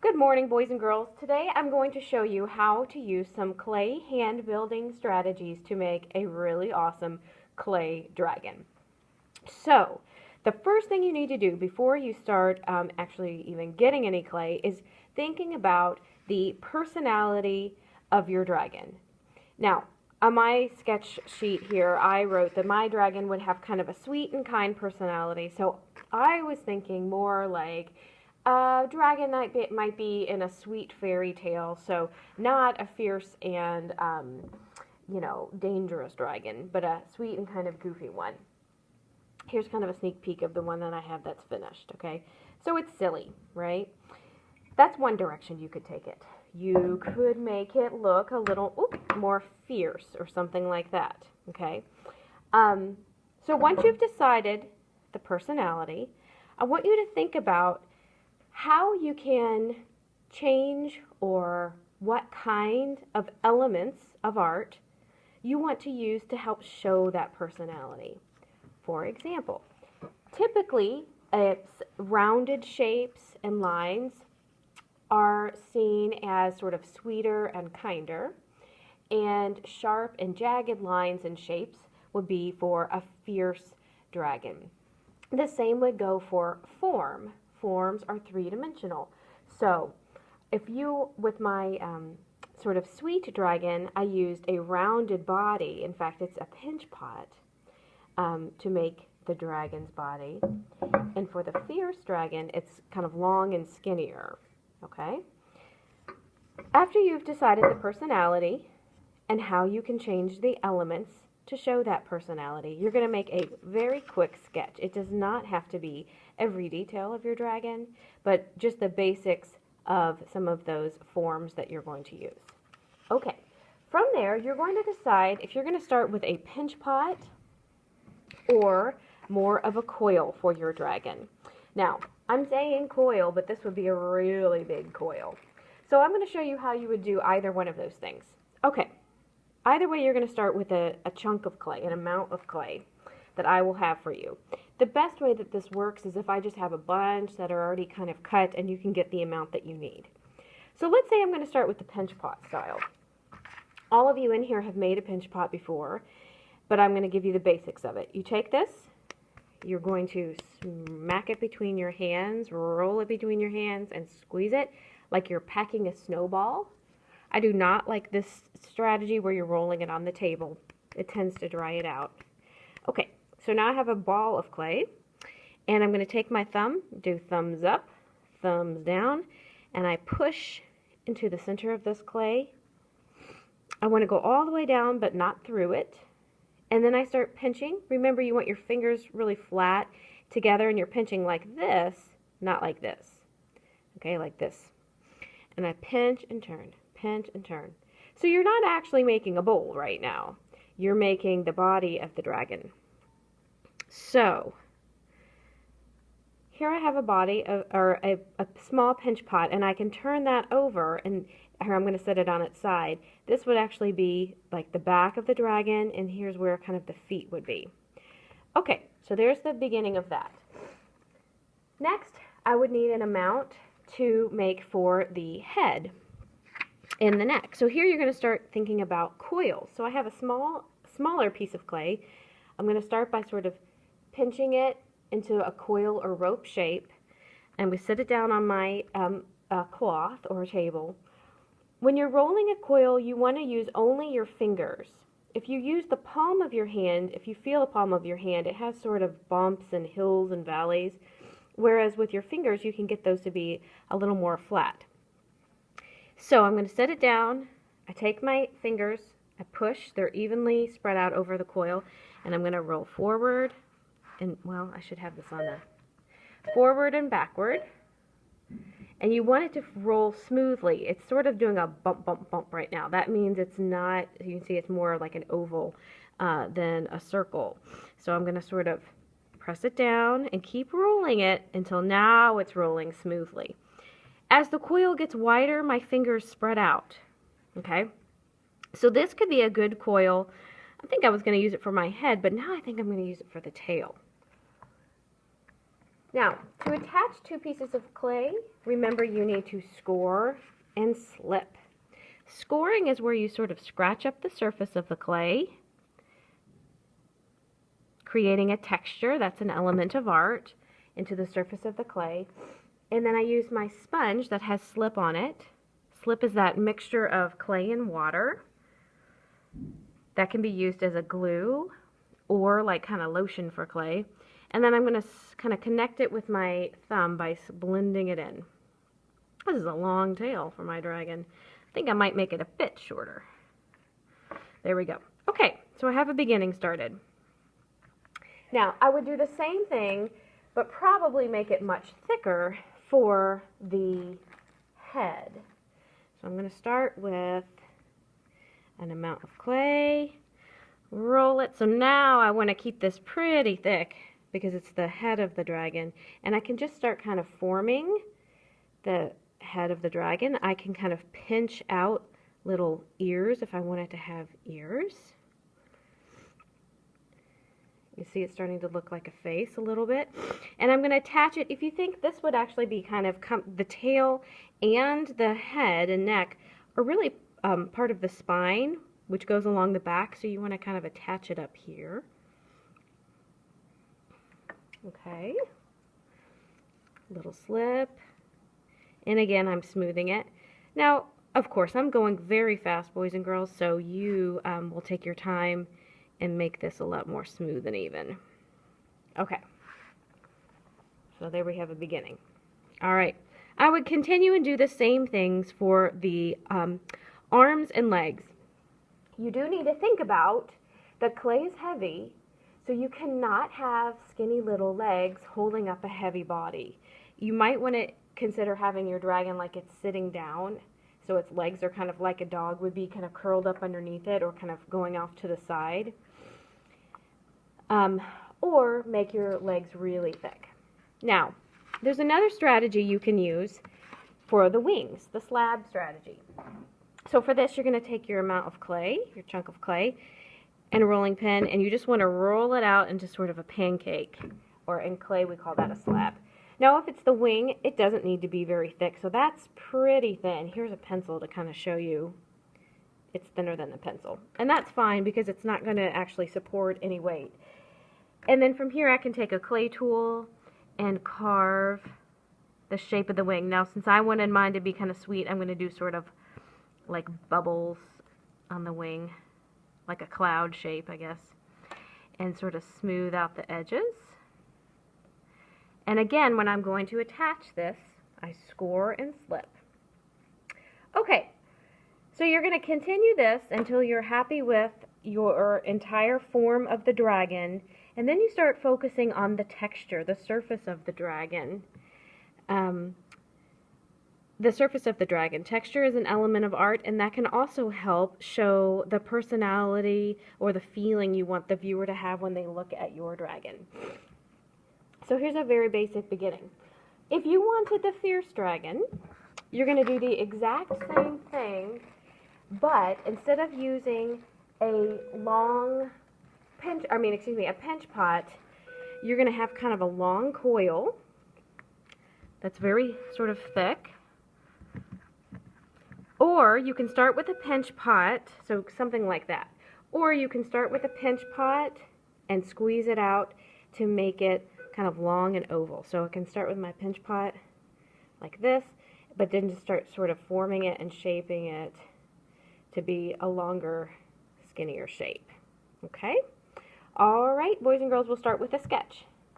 Good morning, boys and girls. Today I'm going to show you how to use some clay hand building strategies to make a really awesome clay dragon. So, the first thing you need to do before you start actually even getting any clay is thinking about the personality of your dragon. Now, on my sketch sheet here, I wrote that my dragon would have kind of a sweet and kind personality. So I was thinking more like a dragon that might be in a sweet fairy tale, so not a fierce and, dangerous dragon, but a sweet and kind of goofy one. Here's kind of a sneak peek of the one that I have that's finished, okay? So it's silly, right? That's one direction you could take it. You could make it look a little more fierce or something like that, okay? So once you've decided the personality, I want you to think about how you can change or what kind of elements of art you want to use to help show that personality. For example, typically it's rounded shapes and lines are seen as sort of sweeter and kinder, and sharp and jagged lines and shapes would be for a fierce dragon. The same would go for form. Forms are three-dimensional. So if you, with my sort of sweet dragon, I used a rounded body. In fact, it's a pinch pot to make the dragon's body. And for the fierce dragon, it's kind of long and skinnier. Okay? After you've decided the personality and how you can change the elements to show that personality, you're going to make a very quick sketch. It does not have to be every detail of your dragon, but just the basics of some of those forms that you're going to use. Okay, from there, you're going to decide if you're going to start with a pinch pot or more of a coil for your dragon. Now, I'm saying coil, but this would be a really big coil. So I'm going to show you how you would do either one of those things. Okay, either way, you're going to start with a chunk of clay, an amount of clay that I will have for you. The best way that this works is if I just have a bunch that are already kind of cut and you can get the amount that you need. So let's say I'm going to start with the pinch pot style. All of you in here have made a pinch pot before, but I'm going to give you the basics of it. You take this, you're going to smack it between your hands, roll it between your hands, and squeeze it like you're packing a snowball. I do not like this strategy where you're rolling it on the table. It tends to dry it out. Okay, so now I have a ball of clay, and I'm going to take my thumb, do thumbs up, thumbs down, and I push into the center of this clay. I want to go all the way down, but not through it. And then I start pinching. Remember, you want your fingers really flat together, and you're pinching like this, not like this. Okay, like this. And I pinch and turn, pinch and turn. So you're not actually making a bowl right now. You're making the body of the dragon. So here I have a body or a small pinch pot, and I can turn that over, and here I'm going to set it on its side. This would actually be like the back of the dragon, and here's where kind of the feet would be. Okay, so there's the beginning of that. Next, I would need an amount to make for the head and the neck. So here you're going to start thinking about coils. So I have a smaller piece of clay. I'm going to start by sort of pinching it into a coil or rope shape, and we set it down on my cloth or table. When you're rolling a coil, you want to use only your fingers. If you use the palm of your hand, if you feel the palm of your hand, it has sort of bumps and hills and valleys, whereas with your fingers, you can get those to be a little more flat. So I'm going to set it down. I take my fingers, I push, they're evenly spread out over the coil, and I'm going to roll forward, and well, I should have this on there. Forward and backward. And you want it to roll smoothly. It's sort of doing a bump, bump, bump right now. That means it's not, you can see it's more like an oval than a circle. So I'm going to sort of press it down and keep rolling it until now it's rolling smoothly. As the coil gets wider, my fingers spread out. Okay? So this could be a good coil. I think I was going to use it for my head, but now I think I'm going to use it for the tail. Now, to attach 2 pieces of clay, remember you need to score and slip. Scoring is where you sort of scratch up the surface of the clay, creating a texture, that's an element of art, into the surface of the clay. And then I use my sponge that has slip on it. Slip is that mixture of clay and water that can be used as a glue or like kind of lotion for clay. And then I'm going to kind of connect it with my thumb by blending it in. This is a long tail for my dragon. I think I might make it a bit shorter. There we go. Okay, so I have a beginning started. Now, I would do the same thing, but probably make it much thicker for the head. So I'm going to start with an amount of clay, roll it. So now I want to keep this pretty thick because it's the head of the dragon. And I can just start kind of forming the head of the dragon. I can kind of pinch out little ears if I wanted to have ears. You see it's starting to look like a face a little bit. And I'm going to attach it. If you think this would actually be kind of the tail and the head and neck are really part of the spine, which goes along the back. So you want to kind of attach it up here. Okay. Little slip. And again, I'm smoothing it. Now, of course, I'm going very fast, boys and girls, so you will take your time and make this a lot more smooth and even. Okay. So there we have a beginning. All right. I would continue and do the same things for the arms and legs. You do need to think about the clay is heavy, so you cannot have skinny little legs holding up a heavy body. You might want to consider having your dragon like it's sitting down, so its legs are kind of like a dog would be, kind of curled up underneath it or kind of going off to the side. Or make your legs really thick. Now, there's another strategy you can use for the wings, the slab strategy. So for this, you're going to take your amount of clay, your chunk of clay, and a rolling pin, and you just want to roll it out into sort of a pancake, or in clay we call that a slab. Now if it's the wing, it doesn't need to be very thick, so that's pretty thin. Here's a pencil to kind of show you it's thinner than the pencil. And that's fine because it's not going to actually support any weight. And then from here I can take a clay tool and carve the shape of the wing. Now since I wanted mine to be kind of sweet, I'm going to do sort of like bubbles on the wing, like a cloud shape, I guess, and sort of smooth out the edges. And again, when I'm going to attach this, I score and slip. Okay, so you're going to continue this until you're happy with your entire form of the dragon, and then you start focusing on the texture, the surface of the dragon. The surface of the dragon. Texture is an element of art, and that can also help show the personality or the feeling you want the viewer to have when they look at your dragon. So here's a very basic beginning. If you wanted the fierce dragon, you're going to do the exact same thing, but instead of using a long a pinch pot, you're going to have kind of a long coil that's very sort of thick. Or you can start with a pinch pot, so something like that. Or you can start with a pinch pot and squeeze it out to make it kind of long and oval. So I can start with my pinch pot like this, but then just start sort of forming it and shaping it to be a longer, skinnier shape. Okay? All right, boys and girls, we'll start with a sketch.